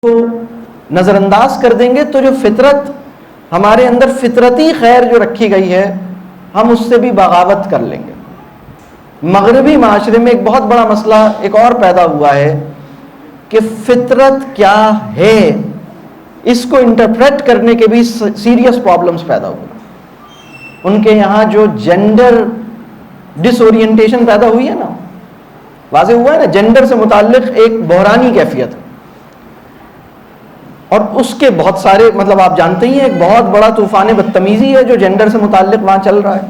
کو نظر انداز کر دیں گے تو جو فطرت ہمارے اندر فطرتی خیر جو رکھی گئی ہے ہم اس سے بھی بغاوت کر لیں گے۔ مغربی معاشرے میں ایک بہت بڑا مسئلہ ایک اور پیدا ہوا ہے کہ فطرت کیا ہے اس کو انٹرپریٹ کرنے کے بھی سیریس پرابلمز پیدا ہوئے۔ ان کے یہاں جو جینڈر ڈس اورینٹیشن پیدا ہوئی ہے نا، واضح ہوا ہے نا، جینڈر سے متعلق ایک بحرانی کیفیت ہے، اور اس کے بہت سارے آپ جانتے ہی ہیں ایک بہت بڑا طوفان بدتمیزی ہے جو جینڈر سے متعلق وہاں چل رہا ہے۔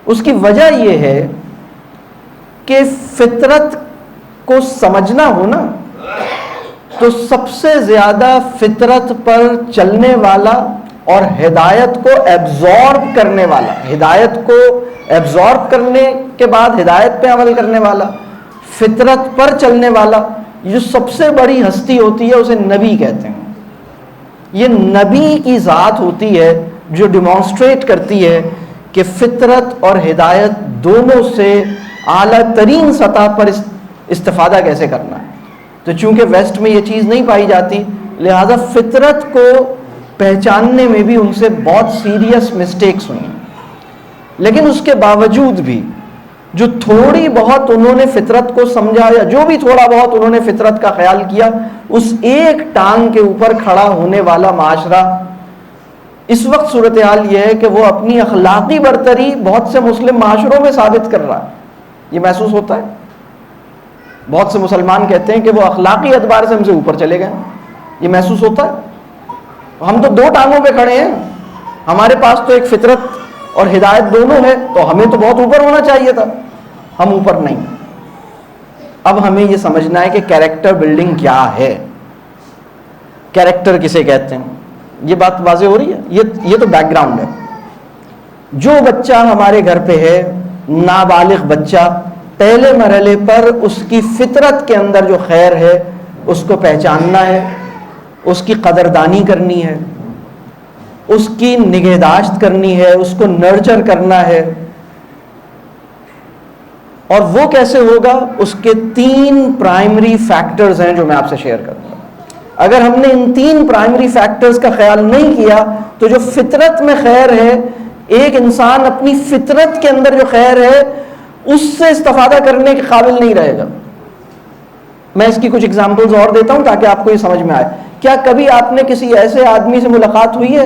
اس کی وجہ یہ ہے کہ فطرت کو سمجھنا ہو نا تو سب سے زیادہ فطرت پر چلنے والا اور ہدایت کو ایبزارب کرنے والا، ہدایت کو ایبزارب کرنے کے بعد ہدایت پہ عمل کرنے والا، فطرت پر چلنے والا، جو سب سے بڑی ہستی ہوتی ہے اسے نبی کہتے ہیں۔ یہ نبی کی ذات ہوتی ہے جو ڈیمانسٹریٹ کرتی ہے کہ فطرت اور ہدایت دونوں سے اعلیٰ ترین سطح پر استفادہ کیسے کرنا ہے۔ تو چونکہ ویسٹ میں یہ چیز نہیں پائی جاتی، لہذا فطرت کو پہچاننے میں بھی ان سے بہت سیریس مسٹیکس ہوئی ہیں۔ لیکن اس کے باوجود بھی جو تھوڑی بہت انہوں نے فطرت کو سمجھا یا جو بھی تھوڑا بہت انہوں نے فطرت کا خیال کیا، اس ایک ٹانگ کے اوپر کھڑا ہونے والا معاشرہ اس وقت صورتحال یہ ہے کہ وہ اپنی اخلاقی برتری بہت سے مسلم معاشروں میں ثابت کر رہا ہے۔ یہ محسوس ہوتا ہے، بہت سے مسلمان کہتے ہیں کہ وہ اخلاقی اعتبار سے ہم سے اوپر چلے گئے، یہ محسوس ہوتا ہے۔ ہم تو دو ٹانگوں پہ کھڑے ہیں، ہمارے پاس تو ایک فطرت اور ہدایت دونوں ہے، تو ہمیں تو بہت اوپر ہونا چاہیے تھا، ہم اوپر نہیں۔ اب ہمیں یہ سمجھنا ہے کہ کیریکٹر بلڈنگ کیا ہے، کیریکٹر کسے کہتے ہیں، یہ بات واضح ہو رہی ہے۔ یہ تو بیک گراؤنڈ ہے۔ جو بچہ ہمارے گھر پہ ہے، نابالغ بچہ، پہلے مرحلے پر اس کی فطرت کے اندر جو خیر ہے اس کو پہچاننا ہے، اس کی قدردانی کرنی ہے، اس کی نگہداشت کرنی ہے، اس کو نرچر کرنا ہے۔ اور وہ کیسے ہوگا؟ اس کے 3 پرائمری فیکٹرز ہیں جو میں آپ سے شیئر کروں گا۔ اگر ہم نے ان 3 پرائمری فیکٹرز کا خیال نہیں کیا تو جو فطرت میں خیر ہے، ایک انسان اپنی فطرت کے اندر جو خیر ہے اس سے استفادہ کرنے کے قابل نہیں رہے گا۔ میں اس کی کچھ ایگزامپلز اور دیتا ہوں تاکہ آپ کو یہ سمجھ میں آئے۔ کیا کبھی آپ نے کسی ایسے آدمی سے ملاقات ہوئی ہے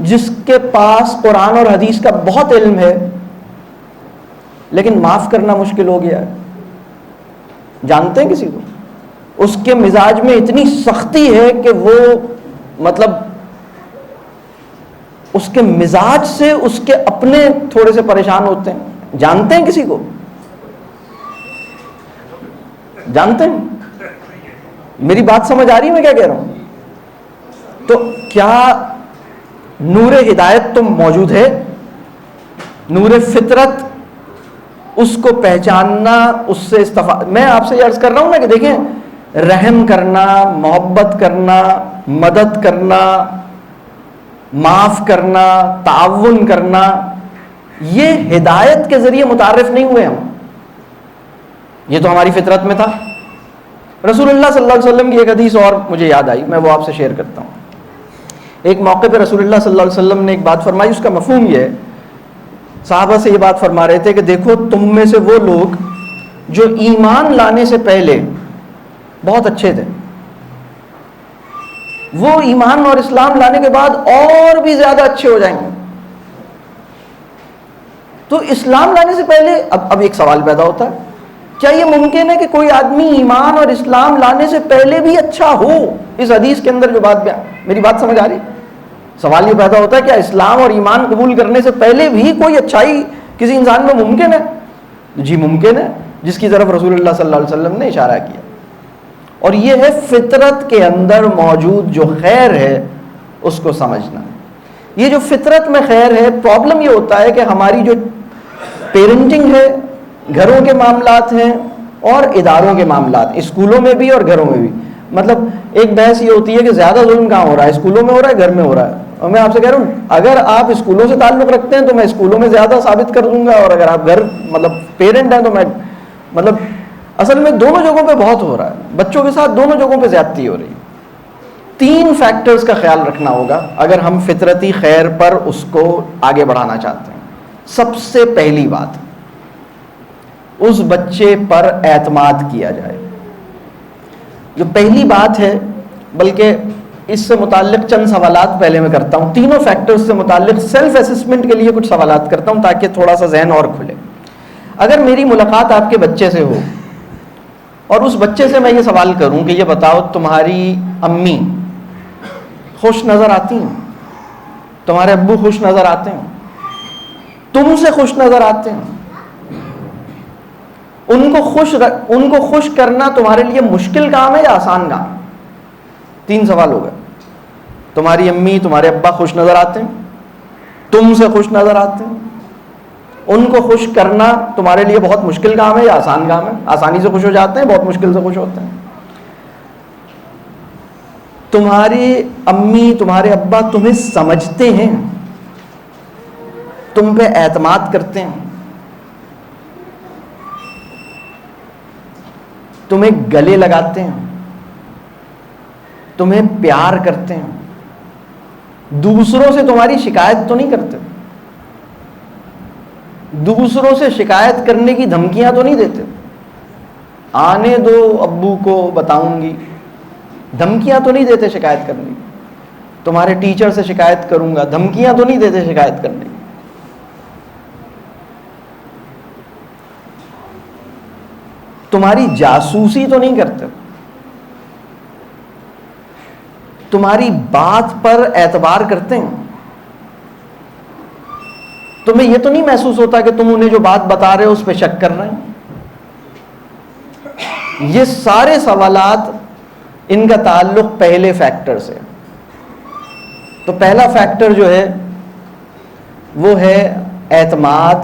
جس کے پاس قرآن اور حدیث کا بہت علم ہے لیکن معاف کرنا مشکل ہو گیا ہے؟ جانتے ہیں کسی کو؟ اس کے مزاج میں اتنی سختی ہے کہ وہ اس کے مزاج سے اس کے اپنے تھوڑے سے پریشان ہوتے ہیں۔ جانتے ہیں کسی کو؟ جانتے ہیں؟ میری بات سمجھ آ رہی ہے میں کیا کہہ رہا ہوں؟ تو کیا نور ہدایت تو موجود ہے، نور فطرت، اس کو پہچاننا، اس سے استفادہ۔ میں آپ سے یہ عرض کر رہا ہوں نا کہ دیکھیں، رحم کرنا، محبت کرنا، مدد کرنا، معاف کرنا، تعاون کرنا، یہ ہدایت کے ذریعے متعارف نہیں ہوئے ہم، یہ تو ہماری فطرت میں تھا۔ رسول اللہ صلی اللہ علیہ وسلم کی ایک حدیث اور مجھے یاد آئی، میں وہ آپ سے شیئر کرتا ہوں۔ ایک موقع پہ رسول اللہ صلی اللہ علیہ وسلم نے ایک بات فرمائی، اس کا مفہوم یہ ہے، صحابہ سے یہ بات فرما رہے تھے کہ دیکھو، تم میں سے وہ لوگ جو ایمان لانے سے پہلے بہت اچھے تھے، وہ ایمان اور اسلام لانے کے بعد اور بھی زیادہ اچھے ہو جائیں گے۔ تو اسلام لانے سے پہلے اب ایک سوال پیدا ہوتا ہے، کیا یہ ممکن ہے کہ کوئی آدمی ایمان اور اسلام لانے سے پہلے بھی اچھا ہو؟ اس حدیث کے اندر جو بات بیان، میری بات سمجھ آ رہی؟ سوال یہ پیدا ہوتا ہے کیا اسلام اور ایمان قبول کرنے سے پہلے بھی کوئی اچھائی کسی انسان میں ممکن ہے؟ جی ممکن ہے، جس کی طرف رسول اللہ صلی اللہ علیہ وسلم نے اشارہ کیا، اور یہ ہے فطرت کے اندر موجود جو خیر ہے اس کو سمجھنا۔ یہ جو فطرت میں خیر ہے، پرابلم یہ ہوتا ہے کہ ہماری جو پیرنٹنگ ہے، گھروں کے معاملات ہیں اور اداروں کے معاملات، اسکولوں میں بھی اور گھروں میں بھی، ایک بحث یہ ہوتی ہے کہ زیادہ ظلم کہاں ہو رہا ہے، اسکولوں میں ہو رہا ہے گھر میں ہو رہا ہے؟ اور میں آپ سے کہہ رہا ہوں، اگر آپ اسکولوں سے تعلق رکھتے ہیں تو میں اسکولوں میں زیادہ ثابت کر دوں گا، اور اگر آپ گھر پیرنٹ ہیں تو میں اصل میں دونوں جگہوں پہ بہت ہو رہا ہے، بچوں کے ساتھ دونوں جگہوں پہ زیادتی ہو رہی ہے۔ 3 فیکٹرز کا خیال رکھنا ہوگا اگر ہم فطرتی خیر پر اس کو آگے بڑھانا چاہتے ہیں. سب سے پہلی بات، اس بچے پر اعتماد کیا جائے. جو پہلی بات ہے، بلکہ اس سے متعلق چند سوالات پہلے میں کرتا ہوں. تینوں فیکٹرز سے متعلق سیلف اسسمنٹ کے لیے کچھ سوالات کرتا ہوں تاکہ تھوڑا سا ذہن اور کھلے. اگر میری ملاقات آپ کے بچے سے ہو اور اس بچے سے میں یہ سوال کروں کہ یہ بتاؤ تمہاری امی خوش نظر آتی ہیں، تمہارے ابو خوش نظر آتے ہیں، تم سے خوش نظر آتے ہیں، ان کو خوش کرنا تمہارے لیے مشکل کام ہے یا آسان کام؟ 3 سوال ہو گئے. تمہاری امی تمہارے ابا خوش نظر آتے ہیں، تم سے خوش نظر آتے ہیں، ان کو خوش کرنا تمہارے لیے بہت مشکل کام ہے یا آسان کام ہے؟ آسانی سے خوش ہو جاتے ہیں، بہت مشکل سے خوش ہوتے ہیں. تمہاری امی تمہارے ابا تمہیں سمجھتے ہیں، تم پہ اعتماد کرتے ہیں، تمہیں گلے لگاتے ہیں، تمہیں پیار کرتے ہیں، دوسروں سے تمہاری شکایت تو نہیں کرتے، دوسروں سے شکایت کرنے کی دھمکیاں تو نہیں دیتے، آنے دو ابو کو بتاؤں گی، دھمکیاں تو نہیں دیتے شکایت کرنے کی، تمہارے ٹیچر سے شکایت کروں گا، دھمکیاں تو نہیں دیتے شکایت کرنے کی. تمہاری جاسوسی تو نہیں کرتے، تمہاری بات پر اعتبار کرتے ہیں، تمہیں یہ تو نہیں محسوس ہوتا کہ تم انہیں جو بات بتا رہے ہو اس پہ شک کر رہے ہیں. یہ سارے سوالات ان کا تعلق پہلے فیکٹر سے. تو پہلا فیکٹر جو ہے وہ ہے اعتماد.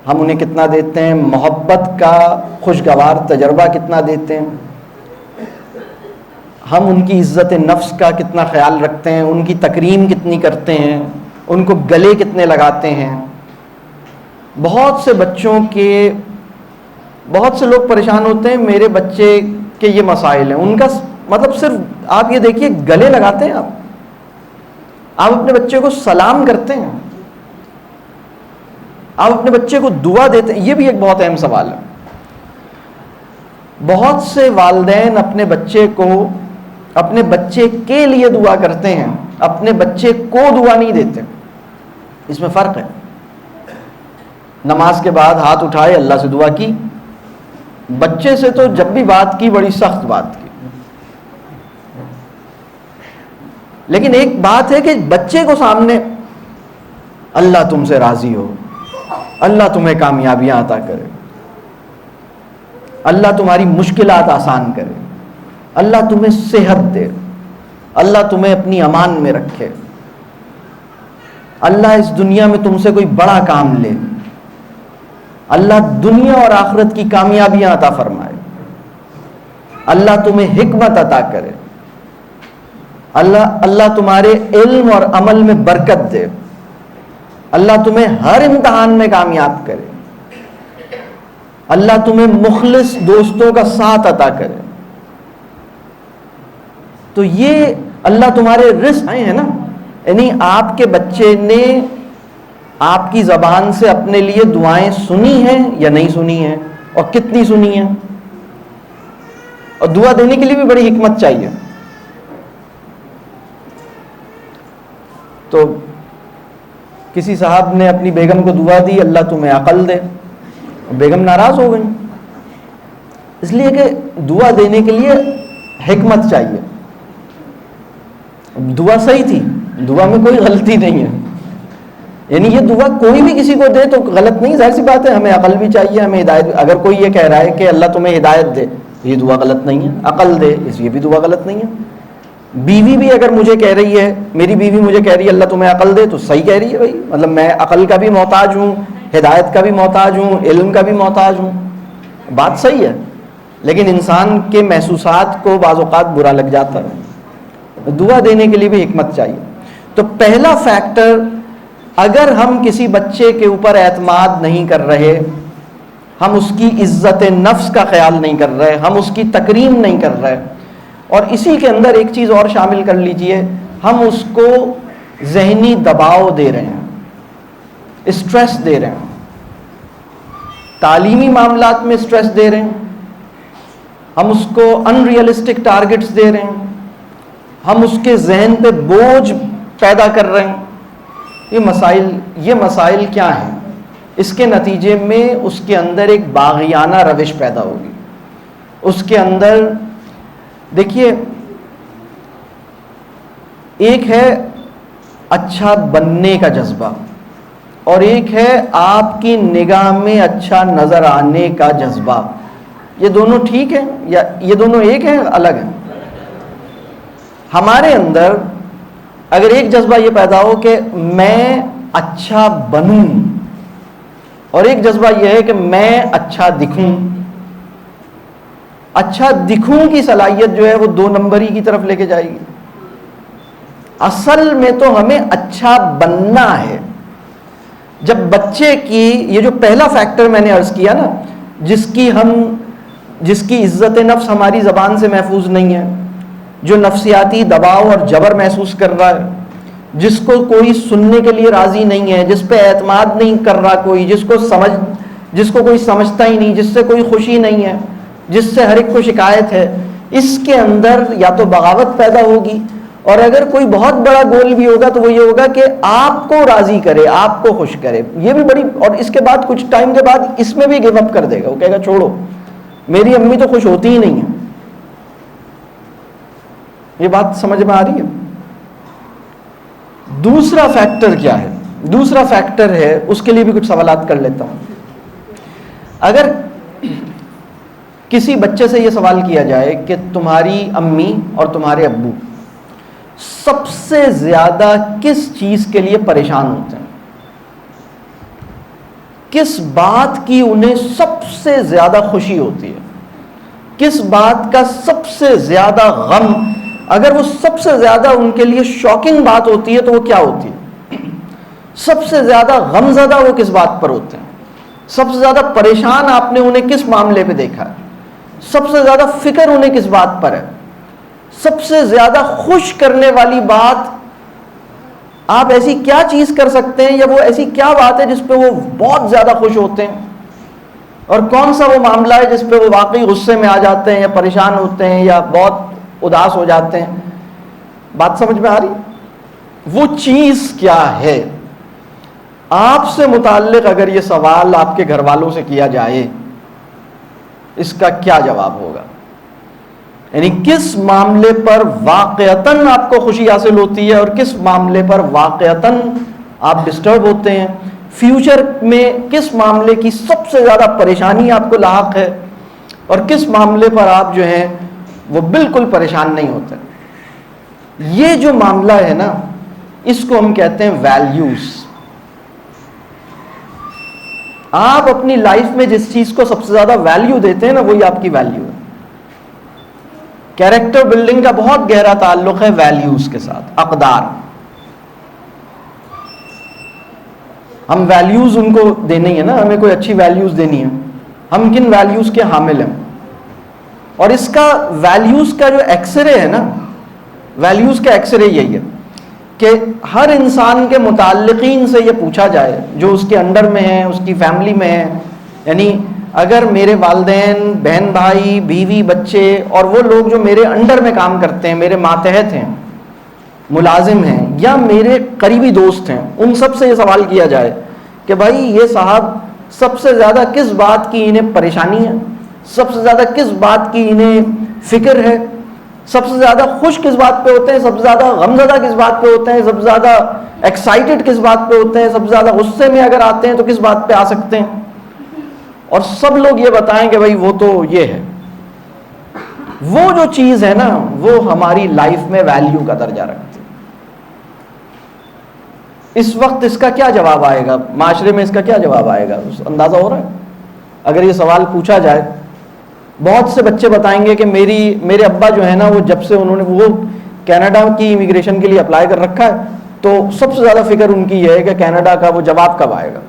ہم انہیں کتنا دیتے ہیں، محبت کا خوشگوار تجربہ کتنا دیتے ہیں، ہم ان کی عزت نفس کا کتنا خیال رکھتے ہیں، ان کی تکریم کتنی کرتے ہیں، ان کو گلے کتنے لگاتے ہیں. بہت سے لوگ پریشان ہوتے ہیں میرے بچے کے یہ مسائل ہیں. ان کا مطلب صرف آپ یہ دیکھیے گلے لگاتے ہیں، آپ اپنے بچے کو سلام کرتے ہیں، آپ اپنے بچے کو دعا دیتے ہیں. یہ بھی ایک بہت اہم سوال ہے. بہت سے والدین اپنے بچے کے لیے دعا کرتے ہیں، اپنے بچے کو دعا نہیں دیتے. اس میں فرق ہے. نماز کے بعد ہاتھ اٹھائے اللہ سے دعا کی، بچے سے تو جب بھی بات کی بڑی سخت بات کی. لیکن ایک بات ہے کہ بچے کو سامنے اللہ تم سے راضی ہو، اللہ تمہیں کامیابیاں عطا کرے، اللہ تمہاری مشکلات آسان کرے، اللہ تمہیں صحت دے، اللہ تمہیں اپنی امان میں رکھے، اللہ اس دنیا میں تم سے کوئی بڑا کام لے، اللہ دنیا اور آخرت کی کامیابیاں عطا فرمائے، اللہ تمہیں حکمت عطا کرے، اللہ تمہارے علم اور عمل میں برکت دے، اللہ تمہیں ہر امتحان میں کامیاب کرے، اللہ تمہیں مخلص دوستوں کا ساتھ عطا کرے. تو یہ اللہ تمہارے رزق ہیں نا. یعنی آپ کے بچے نے آپ کی زبان سے اپنے لیے دعائیں سنی ہیں یا نہیں سنی ہیں، اور کتنی سنی ہیں. اور دعا دینے کے لیے بھی بڑی حکمت چاہیے. تو کسی صاحب نے اپنی بیگم کو دعا دی اللہ تمہیں عقل دے، بیگم ناراض ہو گئی، اس لیے کہ دعا دینے کے لیے حکمت چاہیے. دعا صحیح تھی، دعا میں کوئی غلطی نہیں ہے. یعنی یہ دعا کوئی بھی کسی کو دے تو غلط نہیں، ظاہر سی بات ہے ہمیں عقل بھی چاہیے، ہمیں ہدایت. اگر کوئی یہ کہہ رہا ہے کہ اللہ تمہیں ہدایت دے، یہ دعا غلط نہیں ہے. عقل دے، یہ بھی دعا غلط نہیں ہے. بیوی بھی اگر مجھے کہہ رہی ہے، میری بیوی مجھے کہہ رہی ہے اللہ تمہیں عقل دے، تو صحیح کہہ رہی ہے بھائی. مطلب میں عقل کا بھی محتاج ہوں، ہدایت کا بھی محتاج ہوں، علم کا بھی محتاج ہوں، بات صحیح ہے. لیکن انسان کے محسوسات کو بعض اوقات برا لگ جاتا ہے. دعا دینے کے لیے بھی حکمت چاہیے. تو پہلا فیکٹر، اگر ہم کسی بچے کے اوپر اعتماد نہیں کر رہے، ہم اس کی عزت نفس کا خیال نہیں کر رہے، ہم اس کی تکریم نہیں کر رہے، اور اسی کے اندر ایک چیز اور شامل کر لیجئے، ہم اس کو ذہنی دباؤ دے رہے ہیں، اسٹریس دے رہے ہیں، تعلیمی معاملات میں اسٹریس دے رہے ہیں، ہم اس کو ان ریئلسٹک ٹارگٹس دے رہے ہیں، ہم اس کے ذہن پہ بوجھ پیدا کر رہے ہیں۔ یہ مسائل کیا ہیں؟ اس کے نتیجے میں اس کے اندر ایک باغیانہ روش پیدا ہوگی، اس کے اندر دیکھیے ایک ہے اچھا بننے کا جذبہ اور ایک ہے آپ کی نگاہ میں اچھا نظر آنے کا جذبہ۔ یہ دونوں ٹھیک ہیں یا یہ دونوں ایک ہیں الگ ہیں؟ ہمارے اندر اگر ایک جذبہ یہ پیدا ہو کہ میں اچھا بنوں اور ایک جذبہ یہ ہے کہ میں اچھا دکھوں، اچھا دکھوں کی صلاحیت جو ہے وہ 2 نمبری کی طرف لے کے جائے گی۔ اصل میں تو ہمیں اچھا بننا ہے۔ جب بچے کی یہ جو پہلا فیکٹر میں نے عرض کیا نا، جس کی عزت نفس ہماری زبان سے محفوظ نہیں ہے، جو نفسیاتی دباؤ اور جبر محسوس کر رہا ہے، جس کو کوئی سننے کے لیے راضی نہیں ہے، جس پہ اعتماد نہیں کر رہا کوئی، جس کو کوئی سمجھتا ہی نہیں، جس سے کوئی خوشی نہیں ہے، جس سے ہر ایک کو شکایت ہے، اس کے اندر یا تو بغاوت پیدا ہوگی، اور اگر کوئی بہت بڑا گول بھی ہوگا تو وہ یہ ہوگا کہ آپ کو راضی کرے، آپ کو خوش کرے۔ یہ بھی بڑی، اور اس کے بعد کچھ ٹائم کے بعد اس میں بھی گیو اپ کر دے گا، وہ کہے گا چھوڑو، میری امی تو خوش ہوتی ہی نہیں ہے۔ یہ بات سمجھ میں آ رہی ہے؟ دوسرا فیکٹر کیا ہے؟ دوسرا فیکٹر ہے، اس کے لیے بھی کچھ سوالات کر لیتا ہوں۔ اگر کسی بچے سے یہ سوال کیا جائے کہ تمہاری امی اور تمہارے ابو سب سے زیادہ کس چیز کے لیے پریشان ہوتے ہیں، کس بات کی انہیں سب سے زیادہ خوشی ہوتی ہے، کس بات کا سب سے زیادہ غم، اگر وہ سب سے زیادہ ان کے لیے شاکنگ بات ہوتی ہے تو وہ کیا ہوتی ہے؟ سب سے زیادہ غم زدہ وہ کس بات پر ہوتے ہیں؟ سب سے زیادہ پریشان آپ نے انہیں کس معاملے پہ دیکھا ہے؟ سب سے زیادہ فکر انہیں کس بات پر ہے؟ سب سے زیادہ خوش کرنے والی بات آپ ایسی کیا چیز کر سکتے ہیں، یا وہ ایسی کیا بات ہے جس پہ وہ بہت زیادہ خوش ہوتے ہیں، اور کون سا وہ معاملہ ہے جس پہ وہ واقعی غصے میں آ جاتے ہیں یا پریشان ہوتے ہیں یا بہت اداس ہو جاتے ہیں؟ بات سمجھ میں آ رہی؟ وہ چیز کیا ہے؟ آپ سے متعلق اگر یہ سوال آپ کے گھر والوں سے کیا جائے، اس کا کیا جواب ہوگا؟ یعنی کس معاملے پر واقعتاً آپ کو خوشی حاصل ہوتی ہے اور کس معاملے پر واقعتاً آپ ڈسٹرب ہوتے ہیں؟ فیوچر میں کس معاملے کی سب سے زیادہ پریشانی آپ کو لاحق ہے اور کس معاملے پر آپ جو ہیں وہ بالکل پریشان نہیں ہوتے؟ یہ جو معاملہ ہے نا، اس کو ہم کہتے ہیں ویلیوز۔ آپ اپنی لائف میں جس چیز کو سب سے زیادہ ویلیو دیتے ہیں نا، وہی آپ کی ویلیو ہے۔ کیریکٹر بلڈنگ کا بہت گہرا تعلق ہے ویلیوز کے ساتھ، اقدار۔ ہم ویلیوز ان کو دینی ہے نا، ہمیں کوئی اچھی ویلیوز دینی ہے، ہم کن ویلیوز کے حامل ہیں؟ اور اس کا ویلیوز کا جو ایکس رے ہے نا، ویلیوز کا ایکس رے یہی ہے کہ ہر انسان کے متعلقین سے یہ پوچھا جائے جو اس کے انڈر میں ہیں، اس کی فیملی میں ہیں، یعنی اگر میرے والدین، بہن بھائی، بیوی، بچے اور وہ لوگ جو میرے انڈر میں کام کرتے ہیں، میرے ماتحت ہیں، ملازم ہیں یا میرے قریبی دوست ہیں، ان سب سے یہ سوال کیا جائے کہ بھائی یہ صاحب سب سے زیادہ کس بات کی انہیں پریشانی ہے، سب سے زیادہ کس بات کی انہیں فکر ہے، سب سے زیادہ خوش کس بات پہ ہوتے ہیں، سب سے زیادہ غمزدہ کس بات پہ ہوتے ہیں، سب سے زیادہ ایکسائٹڈ کس بات پہ ہوتے ہیں، سب سے زیادہ غصے میں اگر آتے ہیں تو کس بات پہ آ سکتے ہیں؟ اور سب لوگ یہ بتائیں کہ بھائی وہ تو یہ ہے۔ وہ جو چیز ہے نا، وہ ہماری لائف میں ویلیو کا درجہ رکھتی ہے۔ اس وقت اس کا کیا جواب آئے گا؟ معاشرے میں اس کا کیا جواب آئے گا؟ اندازہ ہو رہا ہے؟ اگر یہ سوال پوچھا جائے، بہت سے بچے بتائیں گے کہ میرے ابا جو ہے نا، وہ جب سے انہوں نے وہ کینیڈا کی امیگریشن کے لیے اپلائی کر رکھا ہے تو سب سے زیادہ فکر ان کی یہ ہے کہ کینیڈا کا وہ جواب کب آئے گا،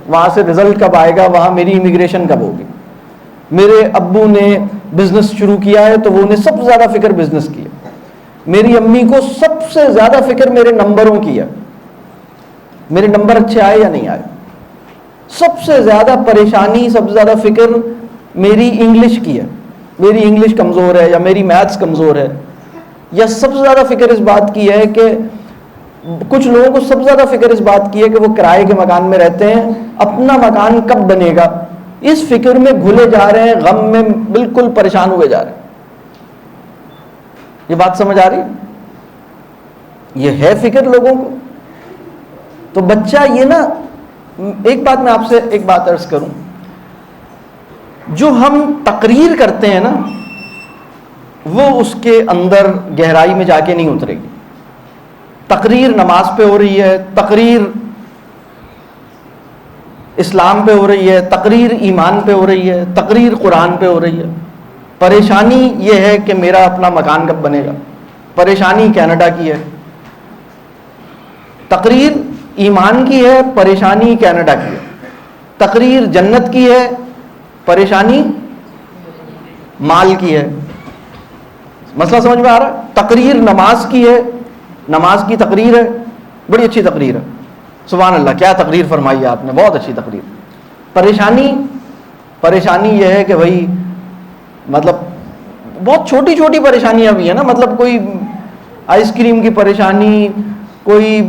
وہاں سے رزلٹ کب آئے گا، وہاں میری امیگریشن کب ہوگی۔ میرے ابو نے بزنس شروع کیا ہے تو وہ انہیں سب سے زیادہ فکر بزنس کی ہے. میری امی کو سب سے زیادہ فکر میرے نمبروں کی ہے, میرے نمبر اچھے آئے یا نہیں آئے. سب سے زیادہ پریشانی, سب سے زیادہ فکر میری انگلش کی ہے, میری انگلش کمزور ہے یا میری میتھس کمزور ہے. یا سب سے زیادہ فکر اس بات کی ہے کہ کچھ لوگوں کو سب سے زیادہ فکر اس بات کی ہے کہ وہ کرائے کے مکان میں رہتے ہیں, اپنا مکان کب بنے گا, اس فکر میں گھلے جا رہے ہیں, غم میں بالکل پریشان ہوئے جا رہے ہیں. یہ بات سمجھ آ رہی؟ یہ ہے فکر لوگوں کو. تو بچہ یہ نا, ایک بات میں آپ سے ایک بات عرض کروں, جو ہم تقریر کرتے ہیں نا وہ اس کے اندر گہرائی میں جا کے نہیں اترے گی. تقریر نماز پہ ہو رہی ہے, تقریر اسلام پہ ہو رہی ہے, تقریر ایمان پہ ہو رہی ہے, تقریر قرآن پہ ہو رہی ہے. پریشانی یہ ہے کہ میرا اپنا مکان کب بنے گا, پریشانی کینیڈا کی ہے. تقریر ایمان کی ہے, پریشانی کینیڈا کی ہے. تقریر جنت کی ہے, پریشانی مال کی ہے. مسئلہ سمجھ میں آ رہا ہے؟ تقریر نماز کی ہے, نماز کی تقریر ہے, بڑی اچھی تقریر ہے, سبحان اللہ کیا تقریر فرمائی ہے آپ نے, بہت اچھی تقریر. پریشانی یہ ہے کہ بھائی مطلب بہت چھوٹی چھوٹی پریشانیاں بھی ہیں نا, مطلب کوئی آئس کریم کی پریشانی, کوئی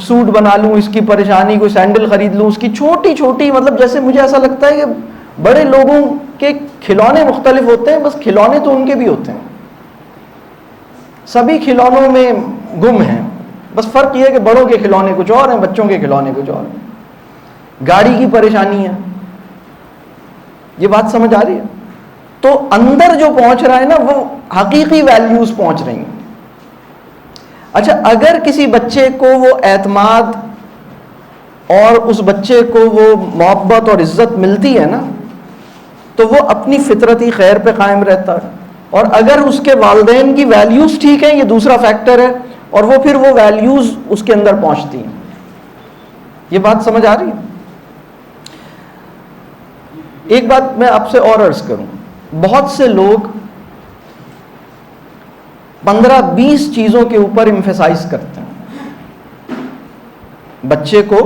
سوٹ بنا لوں اس کی پریشانی, کوئی سینڈل خرید لوں اس کی, چھوٹی چھوٹی. مطلب جیسے مجھے ایسا لگتا ہے کہ بڑے لوگوں کے کھلونے مختلف ہوتے ہیں, بس کھلونے تو ان کے بھی ہوتے ہیں, سبھی کھلونوں میں گم ہیں, بس فرق یہ ہے کہ بڑوں کے کھلونے کچھ اور ہیں, بچوں کے کھلونے کچھ اور ہیں. گاڑی کی پریشانی ہے. یہ بات سمجھ آ رہی ہے؟ تو اندر جو پہنچ رہا ہے نا وہ حقیقی ویلیوز پہنچ رہی ہیں. اچھا, اگر کسی بچے کو وہ اعتماد اور اس بچے کو وہ محبت اور عزت ملتی ہے نا تو وہ اپنی فطرتی خیر پہ قائم رہتا ہے. اور اگر اس کے والدین کی ویلیوز ٹھیک ہیں, یہ دوسرا فیکٹر ہے, اور وہ پھر وہ ویلیوز اس کے اندر پہنچتی ہیں. یہ بات سمجھ آ رہی ہے؟ ایک بات میں آپ سے اور عرض کروں, بہت سے لوگ 15-20 چیزوں کے اوپر ایمفیسائز کرتے ہیں. بچے کو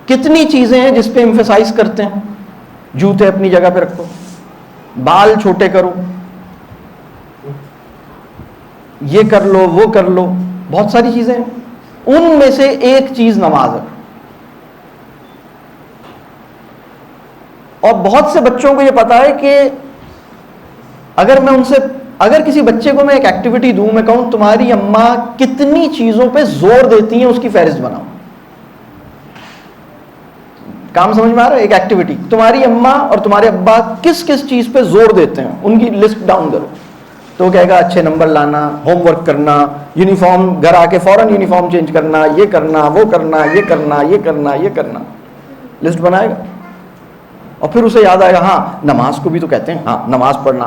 کتنی چیزیں ہیں جس پہ ایمفیسائز کرتے ہیں, جوتے اپنی جگہ پہ رکھو, بال چھوٹے کرو, یہ کر لو وہ کر لو, بہت ساری چیزیں ہیں. ان میں سے ایک چیز نماز ہے. اور بہت سے بچوں کو یہ پتا ہے کہ اگر کسی بچے کو میں ایک ایکٹیویٹی دوں, میں کہوں تمہاری اماں کتنی چیزوں پہ زور دیتی ہیں اس کی فہرست بناؤ. کام سمجھ میں آ رہا ہے؟ ایک ایکٹیویٹی, تمہاری اماں اور تمہارے ابا کس کس چیز پہ زور دیتے ہیں ان کی لسٹ ڈاؤن کرو. تو وہ کہے گا اچھے نمبر لانا, ہوم ورک کرنا, یونیفارم گھر آ کے فوراً یونیفارم چینج کرنا, یہ کرنا وہ کرنا, یہ کرنا یہ کرنا یہ کرنا. لسٹ بنائے گا اور پھر اسے یاد آئے گا ہاں نماز کو بھی تو کہتے ہیں, ہاں نماز پڑھنا.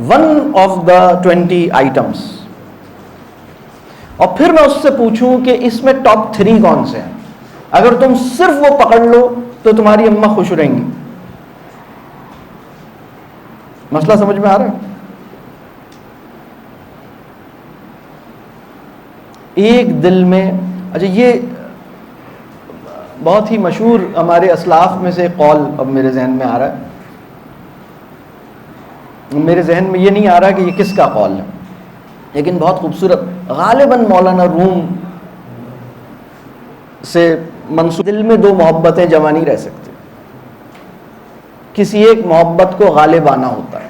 1 of the 20 items. اور پھر میں اس سے پوچھوں کہ اس میں ٹاپ 3 کون سے ہیں, اگر تم صرف وہ پکڑ لو تو تمہاری اماں خوش رہیں گی. مسئلہ سمجھ میں آ رہا ہے؟ ایک دل میں, اچھا یہ بہت ہی مشہور ہمارے اسلاف میں سے قول اب میرے ذہن میں آ رہا ہے. میرے ذہن میں یہ نہیں آ رہا کہ یہ کس کا قول ہے, لیکن بہت خوبصورت, غالباً مولانا روم سے منسوب. دل میں 2 محبتیں جمع نہیں رہ سکتی, کسی ایک محبت کو غالب آنا ہوتا ہے.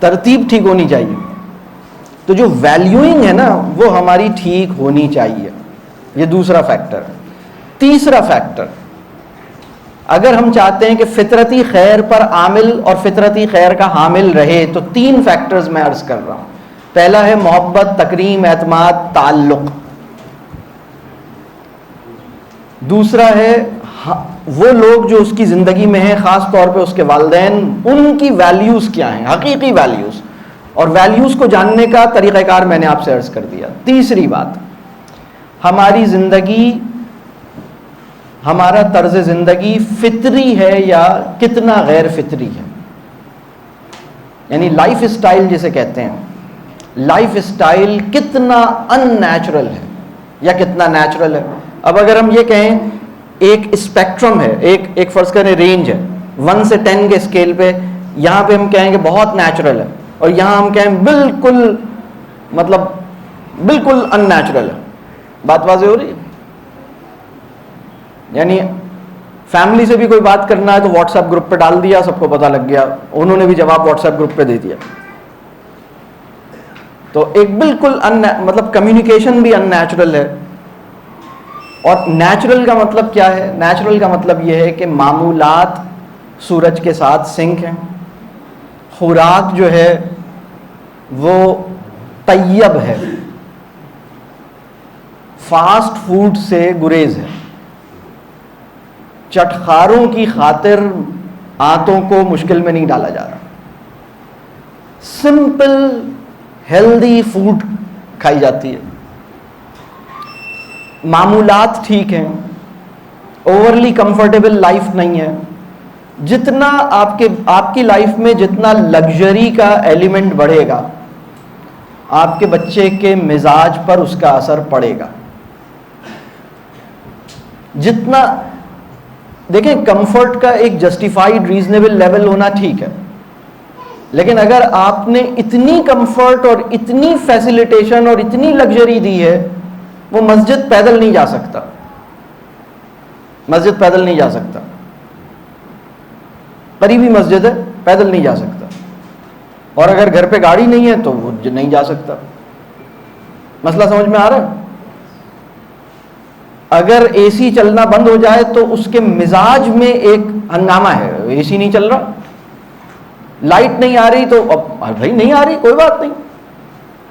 ترتیب ٹھیک ہونی چاہیے. تو جو ویلیوئنگ ہے نا وہ ہماری ٹھیک ہونی چاہیے. یہ دوسرا فیکٹر ہے. تیسرا فیکٹر, اگر ہم چاہتے ہیں کہ فطرتی خیر پر عامل اور فطرتی خیر کا حامل رہے تو 3 فیکٹرز میں عرض کر رہا ہوں. پہلا ہے محبت, تکریم, اعتماد, تعلق. دوسرا ہے وہ لوگ جو اس کی زندگی میں ہیں, خاص طور پہ اس کے والدین, ان کی ویلیوز کیا ہیں, حقیقی ویلیوز. اور ویلیوز کو جاننے کا طریقہ کار میں نے آپ سے عرض کر دیا. تیسری بات, ہماری زندگی، ہمارا طرز زندگی فطری ہے یا کتنا غیر فطری ہے. یعنی لائف اسٹائل جسے کہتے ہیں، لائف اسٹائل کتنا ان نیچرل ہے یا کتنا نیچرل ہے. اب اگر ہم یہ کہیں ایک اسپیکٹرم ہے، ایک فرض کریں رینج ہے 1 سے 10 کے اسکیل پہ، یہاں پہ ہم کہیں کہ بہت نیچرل ہے، اور یہاں ہم کہیں بالکل مطلب بالکل ان نیچرل ہے. بات واضح ہو رہی ہے؟ یعنی فیملی سے بھی کوئی بات کرنا ہے تو واٹس ایپ گروپ پہ ڈال دیا، سب کو پتہ لگ گیا، انہوں نے بھی جواب واٹس ایپ گروپ پہ دے دیا. تو ایک بالکل مطلب کمیونیکیشن بھی ان نیچرل ہے. اور نیچرل کا مطلب کیا ہے؟ نیچرل کا مطلب یہ ہے کہ معمولات سورج کے ساتھ سنک ہیں، خوراک جو ہے وہ طیب ہے، فاسٹ فوڈ سے گریز ہے، چٹخاروں کی خاطر آنتوں کو مشکل میں نہیں ڈالا جا رہا، سمپل ہیلدی فوڈ کھائی جاتی ہے، معمولات ٹھیک ہیں، اوورلی کمفرٹیبل لائف نہیں ہے. جتنا آپ کی لائف میں جتنا لگژری کا ایلیمنٹ بڑھے گا، آپ کے بچے کے مزاج پر اس کا اثر پڑے گا. جتنا دیکھیں کمفرٹ کا ایک جسٹیفائڈ ریزنیبل لیول ہونا ٹھیک ہے، لیکن اگر آپ نے اتنی کمفرٹ اور اتنی فیسیلیٹیشن اور اتنی لگژری دی ہے، وہ مسجد پیدل نہیں جا سکتا، مسجد پیدل نہیں جا سکتا، قریبی مسجد ہے پیدل نہیں جا سکتا. اور اگر گھر پہ گاڑی نہیں ہے تو وہ نہیں جا سکتا. مسئلہ سمجھ میں آ رہا ہے؟ اگر اے سی چلنا بند ہو جائے تو اس کے مزاج میں ایک ہنگامہ ہے، اے سی نہیں چل رہا، لائٹ نہیں آ رہی تو اب بھائی نہیں آ رہی، کوئی بات نہیں،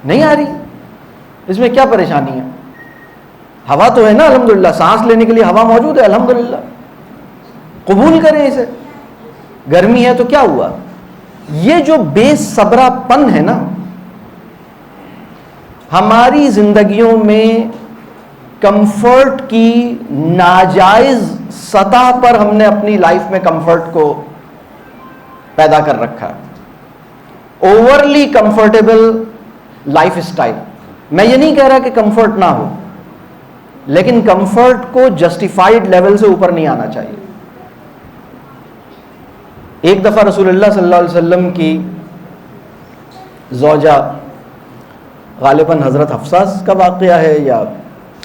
نہیں آ رہی، اس میں کیا پریشانی ہے؟ ہوا تو ہے نا الحمدللہ، سانس لینے کے لیے ہوا موجود ہے الحمدللہ، قبول کریں اسے. گرمی ہے تو کیا ہوا؟ یہ جو بے صبرا پن ہے نا، ہماری زندگیوں میں کمفرٹ کی ناجائز سطح پر ہم نے اپنی لائف میں کمفرٹ کو پیدا کر رکھا ہے. Overly comfortable life style. میں یہ نہیں کہہ رہا کہ کمفرٹ نہ ہو، لیکن کمفرٹ کو جسٹیفائڈ لیول سے اوپر نہیں آنا چاہیے. ایک دفعہ رسول اللہ صلی اللہ علیہ وسلم کی زوجہ، غالباً حضرت حفصہ کا واقعہ ہے یا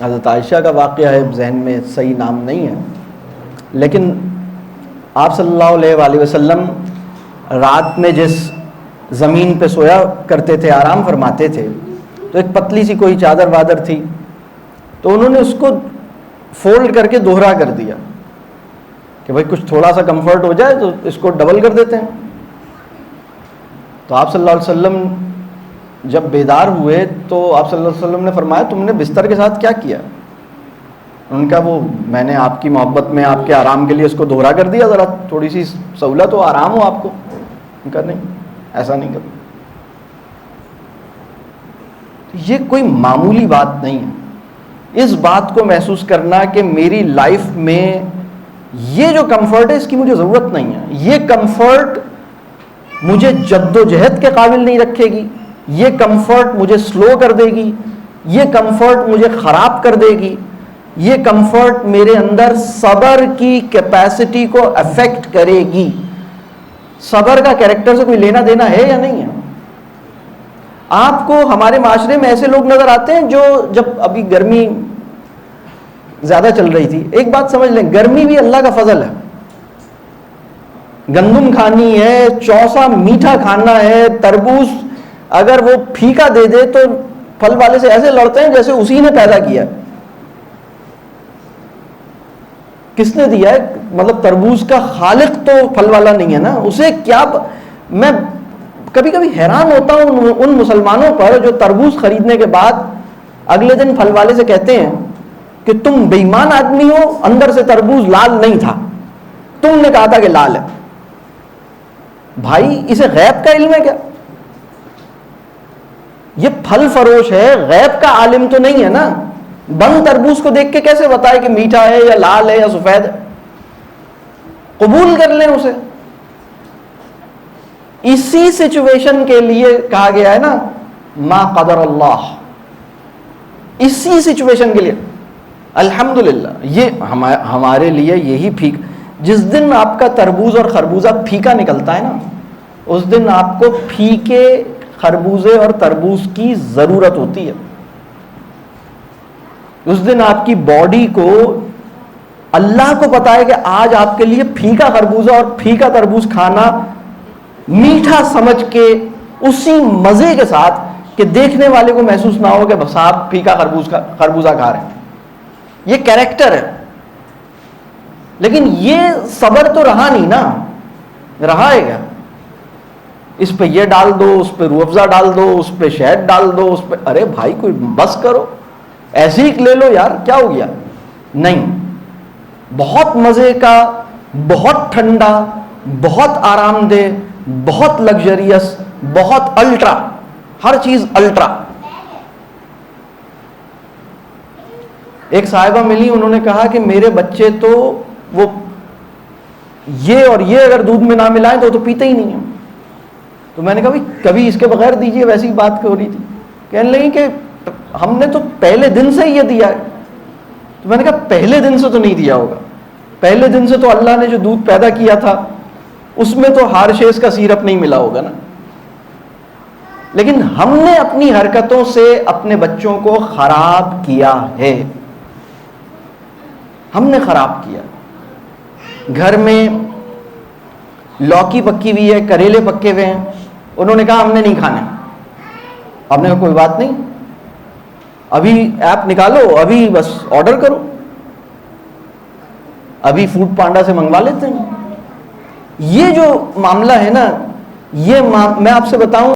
حضرت عائشہ کا واقعہ ہے، ذہن میں صحیح نام نہیں ہے، لیکن آپ صلی اللہ علیہ وآلہ وسلم رات میں جس زمین پہ سویا کرتے تھے، آرام فرماتے تھے، تو ایک پتلی سی کوئی چادر وادر تھی، تو انہوں نے اس کو فولڈ کر کے دوہرا کر دیا کہ بھائی کچھ تھوڑا سا کمفرٹ ہو جائے تو اس کو ڈبل کر دیتے ہیں. تو آپ صلی اللہ علیہ وسلم جب بیدار ہوئے تو آپ صلی اللہ علیہ وسلم نے فرمایا تم نے بستر کے ساتھ کیا کیا؟ ان کا وہ میں نے آپ کی محبت میں آپ کے آرام کے لیے اس کو دوہرا کر دیا، ذرا تھوڑی سی سہولت ہو، آرام ہو آپ کو. ان کا نہیں، ایسا نہیں کرتا. یہ کوئی معمولی بات نہیں ہے اس بات کو محسوس کرنا کہ میری لائف میں یہ جو کمفرٹ ہے اس کی مجھے ضرورت نہیں ہے، یہ کمفرٹ مجھے جد و جہد کے قابل نہیں رکھے گی، یہ کمفرٹ مجھے سلو کر دے گی، یہ کمفرٹ مجھے خراب کر دے گی، یہ کمفرٹ میرے اندر صبر کی کیپیسٹی کو افیکٹ کرے گی. صبر کا کیریکٹر سے کوئی لینا دینا ہے یا نہیں ہے؟ آپ کو ہمارے معاشرے میں ایسے لوگ نظر آتے ہیں جو جب ابھی گرمی زیادہ چل رہی تھی، ایک بات سمجھ لیں، گرمی بھی اللہ کا فضل ہے. گندم کھانی ہے، چوسا میٹھا کھانا ہے، تربوز اگر وہ پھیکا دے دے تو پھل والے سے ایسے لڑتے ہیں جیسے اسی نے پیدا کیا. کس نے دیا ہے؟ مطلب تربوز کا خالق تو پھل والا نہیں ہے نا، اسے کیا. میں کبھی کبھی حیران ہوتا ہوں ان مسلمانوں پر جو تربوز خریدنے کے بعد اگلے دن پھل والے سے کہتے ہیں کہ تم بے ایمان آدمی ہو، اندر سے تربوز لال نہیں تھا، تم نے کہا تھا کہ لال ہے. بھائی اسے غیب کا علم ہے کیا؟ یہ پھل فروش ہے، غیب کا عالم تو نہیں ہے نا. بند تربوز کو دیکھ کے کیسے بتائے کہ میٹھا ہے یا لال ہے یا سفید ہے؟ قبول کر لیں اسے. اسی سچویشن کے لیے کہا گیا ہے نا ما قدر اللہ. اسی سچویشن کے لیے الحمدللہ یہ ہمارے لیے یہی جس دن آپ کا تربوز اور خربوزہ پھیکا نکلتا ہے نا، اس دن آپ کو پھیکے خربوزے اور تربوز کی ضرورت ہوتی ہے. اس دن آپ کی باڈی کو اللہ کو پتا ہے کہ آج آپ کے لیے پھیکا خربوزہ اور پھیکا تربوز کھانا میٹھا سمجھ کے اسی مزے کے ساتھ کہ دیکھنے والے کو محسوس نہ ہو کہ بس آپ پھیکا خربوزہ کھا رہے ہیں. یہ کیریکٹر ہے. لیکن یہ صبر تو رہا نہیں نا، رہا ہے کیا؟ اس پہ یہ ڈال دو، اس پہ روح افزا ڈال دو، اس پہ شہد ڈال دو، اس پہ ارے بھائی کوئی بس کرو، ایسے ہی لے لو یار، کیا ہو گیا؟ نہیں، بہت مزے کا، بہت ٹھنڈا، بہت آرام دہ، بہت لگژریس، بہت الٹرا، ہر چیز الٹرا. ایک صاحبہ ملی، انہوں نے کہا کہ میرے بچے تو وہ یہ اور یہ اگر دودھ میں نہ ملائیں تو پیتے ہی نہیں ہیں. تو میں نے کہا کبھی اس کے بغیر دیجئے، ویسی بات ہو رہی تھی. کہنے لگی کہ ہم نے تو پہلے دن سے یہ دیا ہے. تو میں نے کہا پہلے دن سے تو نہیں دیا ہوگا، پہلے دن سے تو اللہ نے جو دودھ پیدا کیا تھا اس میں تو ہارشیز کا سیرپ نہیں ملا ہوگا نا. لیکن ہم نے اپنی حرکتوں سے اپنے بچوں کو خراب کیا ہے، ہم نے خراب کیا. گھر میں لوکی پکی ہوئی ہے، کریلے پکے ہوئے ہیں، انہوں نے کہا ہم نے نہیں کھانے. آپ نے کہا کوئی بات نہیں، ابھی ایپ نکالو، ابھی بس آرڈر کرو، ابھی فوڈ پانڈا سے منگوا لیتے ہیں. یہ جو معاملہ ہے نا، یہ میں آپ سے بتاؤں